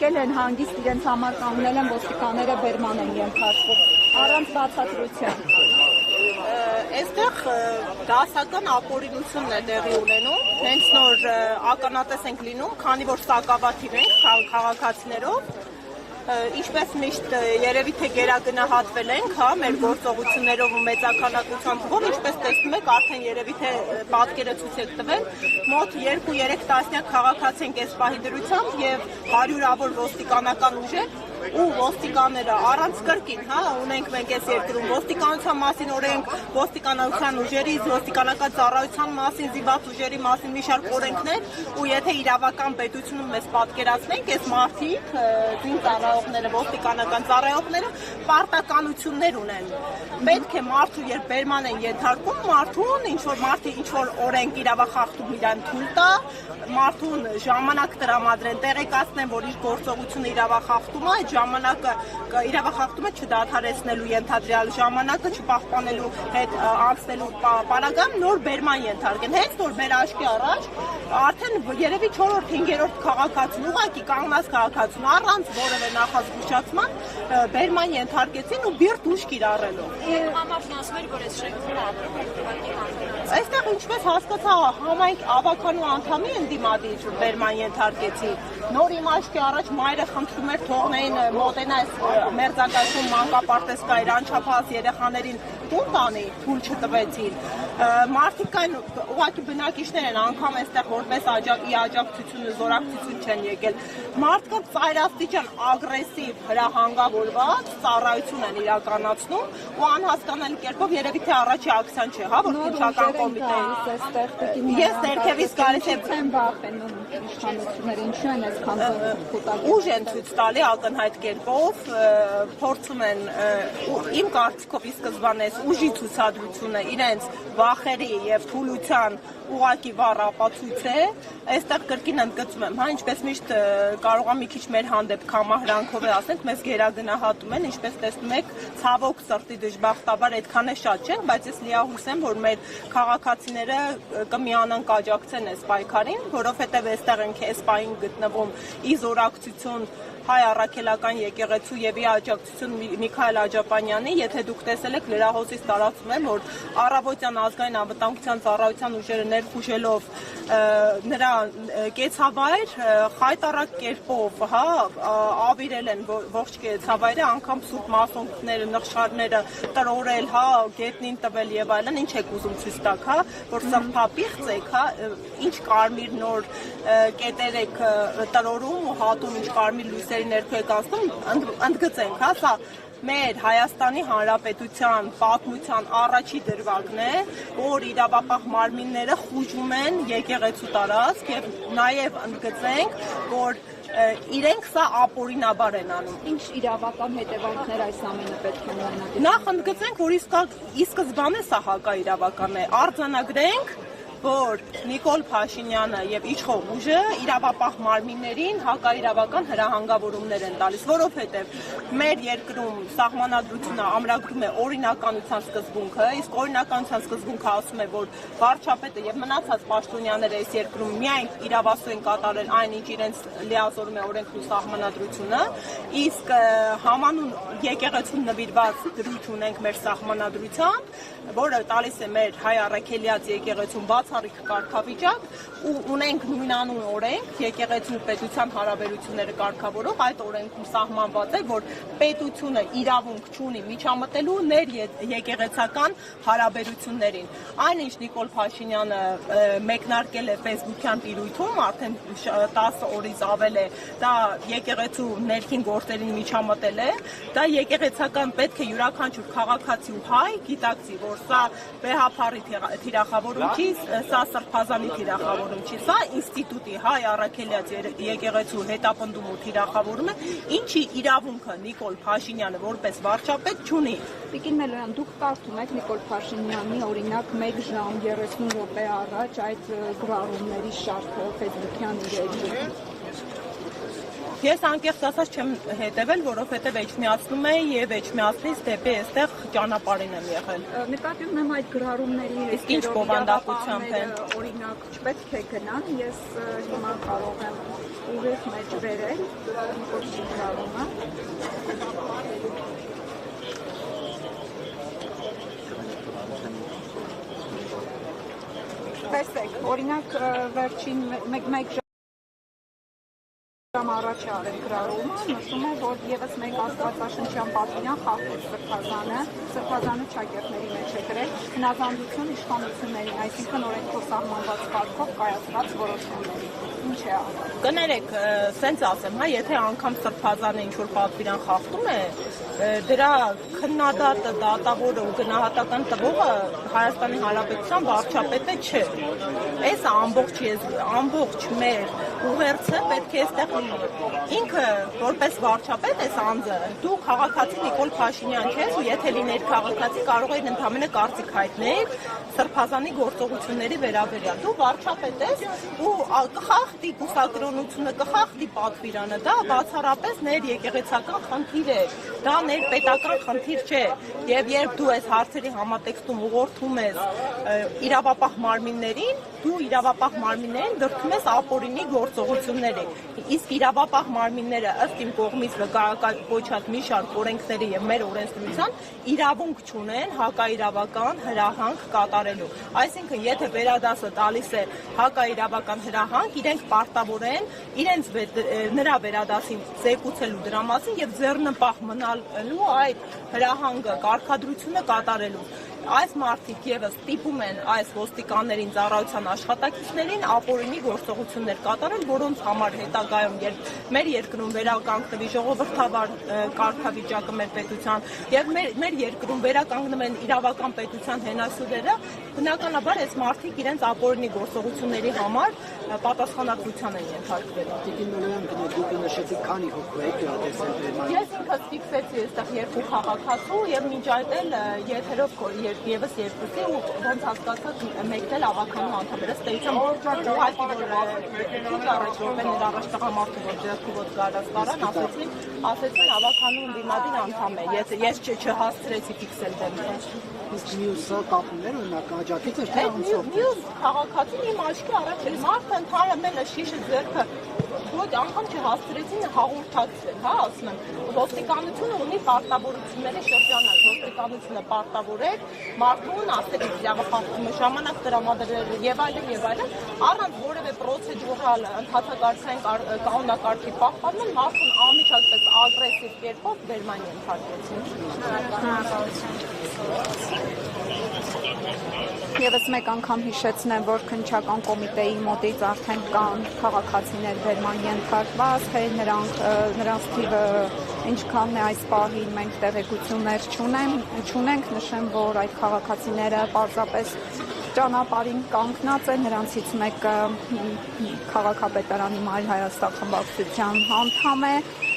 Կել են հանգիստ իրենց համար կանգնել են ոստիկանները բերման են ենթարկվում առանց բացատրության։ Այստեղ դասական ապօրինությունն է տեղի ունենում, հենց նոր ականատես ենք լինում, քանի որ սակավաթիվ ենք քաղաքացիներով, ինչպես միշտ երևի թե գերագնահատվել ենք, մեր գործողություններով ու մեծաքանակության թվով, ինչպես տեսնում եք, արդեն երևի թե պատկերը ցույց եք տվել, մոտ 2-3 տասնյակ քաղաքացի ենք այս պահի դրությամբ եւ հարյուրավոր ոստիկանական ուժեր ու ոստիկանները առանց կրկին, ունենք մենք այս երկրում ոստիկանության մասին օրենք, ոստիկանության ուժերի, ոստիկանական ծառայության մասին, զինված ուժերի մասին մի շարք օրենքներ, ու եթե իրավական պետությունում մեզ պատկերացնենք, այս մարդիկ, զինծառայողները, ոստիկանական ծառայողները պարտականություններ ունեն։ Պետք է մարդու երբ բերման են ենթարկում, մարդուն ինչ-որ օրենք իրավախախտում իրան թույլ տա, մարդուն ժամանակ տրամադրեն, տեղեկացնեն, որ իր գործողությունը իրավախախտում է, ժամանակը իրավախախտումը չդադարեցնելու ենթադրյալ ժամանակը չպահպանելու հետ անցնելու պարագան նոր բերման ենթարկեն։ Հենց նոր մեր աչքի առաջ արդեն երևի 4-5-րդ քաղաքացին, ուղղակի կանգնած քաղաքացին առանց որևէ նախազգուշացման բերման ենթարկեցին ու բիրտ ուժ կիրառելով։ Համարն ասում էր, որ այս շենքում Այստեղ ինչպես հասկացա համայնք ավականու անդամի ընդդիմադիր բերման ենթարկեցի։ Նոր իմ աչքի առաջ մայրը խնդրում էր թողնեին մոտենա մերձակայքում մանկապարտեզ կայր անչափահաս երեխաներին տուն տանի, թույլ չտվեցին։ Մարդիկ կային ուղղակի բնակիչներ են անգամ այստեղ որպես աջակցություն զորակցություն չեն եկել։ Մարդկանց ծայրաստիճան ագրեսիվ հրահանգավորված ծառայություն են իրականացնում ու անհասկանալի կերպով երևի թե առաջի ակցիան չէ, որ քննչական կոմիտեի։ Ես ներքևից գալիս եմ վախենում իշխանությունները, ինչու են այսքան կուտակել։ Ուժ են ցույց տալի ակնհայտ կերպով, փորձում են իմ կարծիքով ի սկզբանե ուժի ցուցադրությունը իրենց վախերի եւ թուլության ուղղակի վառ ապացույց է։ Այստեղ կրկին ընդգծում եմ, ինչպես միշտ կարող եմ մի քիչ մեր հանդեպ կամահրանքով է ասենք, մեզ գերագնահատում են, ինչպես տեսնում եք, ցավոք սրտի դժբախտաբար այդքան է շատ չէ, բայց ես լիահույս եմ, որ մեր քաղաքացիները կմիանան կաջակցեն այս պայքարին, որովհետեւ այստեղ ենք այս պահին գտնվում ի զորակցություն հայ առաքելական եկեղեցու եւ ի աջակցություն Միքայել Աջապանյանի, եթե դուք տեսել եք լրահոսից տարածում եմ, որ առավոտյան ազգային անվտանգության ծառայության ուժերը ներխուժելով նրա կեցավայր խայտառակ կերպով, ավիրել են ողջ կեցավայրը, անգամ սուրբ մասոնքները, նղշարները տրորել, գետնին տվել եւ այլն, ինչ եք ուզում ցույց տաք, որ սրբապիղծ եք, ինչ կարմիր նոր կետեր եք տրորում ու հատում, ինչ կարմիր լույսերի ներքո եք անցնում, ընդգծենք, սա մեր Հայաստանի Հանրապետության պատմության առաջի դրվագն է, որ իրավապահ մարմինները խուժում են եկեղեցու տարածք եւ նաեւ ընդգծենք, որ իրենք սա ապօրինաբար են անում։ Ինչ իրավական հետևանքներ այս ամենը պետք է ունենա։ Նախ ընդգծենք, որ ի սկզբանե սա հակաիրավական է, արձանագրենք, որ Նիկոլ Փաշինյանը եւ իշխող ուժը իրավապահ մարմիններին հակաիրավական հրահանգավորումներ են տալիս, որովհետեւ մեր երկրում սահմանադրությունը ամրագրում է օրինականության սկզբունքը, իսկ օրինականության սկզբունքը ասում է, որ վարչապետը եւ մնացած պաշտոնյաները այս երկրում միայն իրավասու են կատարել այն, ինչ իրենց լիազորում է օրենքն ու սահմանադրությունը, իսկ համանուն եկեղեցուն նվիրված դրույթ ունենք մեր սահմանադրությամբ, որը տալիս է մեր հայ առաքելյաց եկեղեցուն բացառիկ կարգավիճակ ու ունենք նույնանուն օրենք եկեղեցու պետության հարաբերությունները կարգավորող այդ օրենքում սահմանված է, որ պետությունը իրավունք չունի միջամտելու ներ եկեղեցական հարաբերություններին։ Այնինչ Նիկոլ Փաշինյանը մեկնարկել է Facebook-յան տիրույթում, արդեն 10 օրից ավել է, դա եկեղեցու ներքին գործերին միջամտել է, դա եկեղեցական պետք է յուրաքանչյուր քաղաքացի ու հայ գիտակցի, որ սա վեհափառի թիրախավորում չի, սա սրբազանի թիրախավորում չի, սա ինստիտուտի հայ առաքելյաց եկեղեցու հետապնդում ու թիրախավորում է, ինչի իրավունքը Նիկոլ Փաշինյանը որպես վարչապետ չունի։ Տիկին Մելոյան, դուք կարդում եք Նիկոլ Փաշինյանի օրինակ 1 ժամ 30 րոպե առաջ այդ գրառումների շարքը Facebook-յան իրերի։ Ես անկեղծ ասած չեմ հետևել, որովհետև էջմիածնում էի եւ էջմիածնից դեպի այստեղ ճանապարհին եմ եղել։ Նկատի ունեմ այդ գրառումների Իսկ ինչ բովանդակությամբ են։ Օրինակ, չպետք է գնան, ես հիմա կարող եմ ուղիղ մեջ վերել ոչ գրառումը։ Տեսեք, օրինակ վերջին մեկ ժամ առաջ արել գրառումը, նշում է, որ եւս մեկ աստվածաշնչյան պատվիրան խախտեց Սրբազանը ճակերտների մեջ է գրել հնազանդություն իշխանություններին, այսինքն օրենքով սահմանված կարգով կայացված որոշումների։ Ինչ է արել։ Կներեք, սենց ասեմ, հա, եթե անգամ Սրբազանը ինչ-որ պատվիրան խախտում է, դրա քննադատը, դատավորը ու գնահատական տվողը Հայաստանի Հանրապետության վարչապետը չէ։ Այս ամբողջ մեր ուղերձը պետք է այստեղ լինի։ Ինքը որպես վարչապետ այս անձը, դու քաղաքացի Նիկոլ Փաշինյան չես, ու եթե լիներ քաղաքացի, կարող էր ընդհանրապես կարծիք հայտնել Սրբազանի գործողությունների վերաբերյալ։ Դու վարչապետ ես ու կխախտի կուսակրոնությունը, կխախտի պատվիրանը, դա բացառապես ներեկեղեցական խնդիր է, դա ներպետական խնդիր չէ։ Եվ երբ դու այս հարցերի համատեքստում ուղղորդում ես իրավապահ մարմիններին, դու իրավապահ մարմիններին դրդում ես ապօրինի գործողությունների։ Իսկ իրավապահ մարմինները ըստ իմ կողմից նկարահանված մի շարք օրենքների եւ մեր օրենսդրության իրավունք չունեն հակաիրավական հրահանգ կատարելու։ Այսինքն, եթե վերադասը տալիս է հակաիրավական հրահանգ, իրենք պարտավոր են իրենց նրա վերադասին զեկուցելու դրա մասին եւ ձեռնպահ մնալու այդ հրահանգը կարգադրությունը կատարելու։ Այս մարդիկ եւս ստիպում են այս ոստիկաններին, ծառայության աշխատակիցներին ապօրինի գործողություններ կատարել, որոնց համար հետագայում, երբ մեր երկրում վերականգնվի ժողովրդավար կարգավիճակը մեր պետության եւ մեր երկրում վերականգնվեն իրավական պետության հենասյուները, բնականաբար այս մարդիկ իրենց ապօրինի գործողությունների համար պատասխանատվության են ենթարկվելու։ Դուք նշեցիք քանի հոգու եք տեսել Բերմանի։ Ես ինքս ֆիքսեցի այստեղ երկու քաղաքացու եւ մինչ այդ էլ եթերով եւս երկուսի ու ոնց հասկացած մեկն էլ ավականու անդամ էր, ըստ էության ուղղակի որ քիչ առաջ որպես առաջ տղամարդու որ ձեռքով գարած տարան ասեցին ավականու ընդդիմադիր անդամ է, ես չհասցրեցի ֆիքսել դեմքը։ Իսկ մյուսը կապներ ունակ աջակից էր թե անցող։ Մյուս քաղաքացին իմ աչքի առաջ էր, մարդը ընդհանրապես շիշը ձեռքը ոչ անգամ չհասցրեցին հաղորդակցել, հա, ասում եմ, ոստիկանությունը ունի պարտավորությունների շրջանակ, ոստիկանությունը պարտավոր է մարդուն ասել իրավախախտումը ժամանակ տրամադրել եւ այլն, առանց որևէ պրոցեդուրալ ընդհանրակարգային կանոնակարգի պահպանման մարդուն անմիջապես ագրեսիվ կերպով Բերմանի Եվս մեկ անգամ հիշեցնեմ, որ քննչական կոմիտեի մոտից արդեն կան քաղաքացիներ Բերման ենթարկված, թե նրանց թիվը ինչքանն է այս պահին մենք տեղեկություններ չունենք, նշեմ, որ այդ քաղաքացիները պարզապես ճանապարհին կանգնած է, նրանցից մեկը քաղաքապետարանի Մայր Հայաստան խմբակցության անդամ է,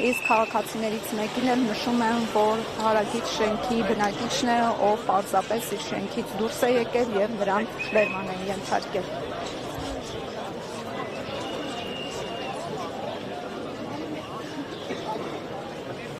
իսկ քաղաքացիներից մեկին էլ նշում են, որ հարակից շենքի բնակիչն է, ով պարզապես իր շենքից դուրս է եկել եւ նրան Բերման են ենթարկել։